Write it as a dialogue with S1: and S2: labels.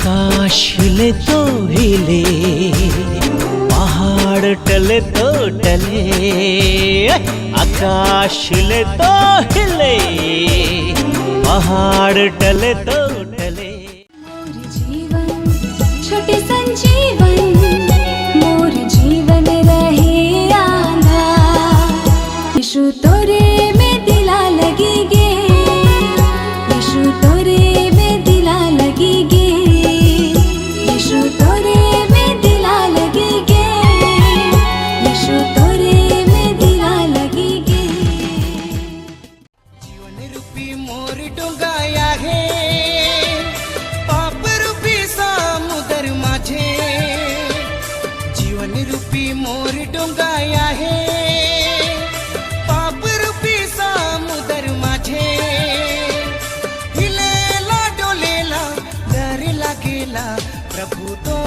S1: आकाश हिले तो हिले, पहाड़ टले तो टले। आकाश हिले तो हिले, पहाड़ टले तो टले।
S2: मोर जीवन छोटे संजीवन, मोर जीवन रहे आंधा। यीशु तोरे में दिला लगी गे, यीशु तोरे में दिला लगी गे, यीशु तोरे में दिला लगी गे, यीशु तोरे में दिला लगी गे।
S3: जीवन रूपी मोर डोंगाया है, पाप रूपी समुद्र माझे। जीवन रूपी मोर डोंगाया है, पाप रूपी समुद्र माझे। हिलेला डोलेला डर लागेला, प्रभु तो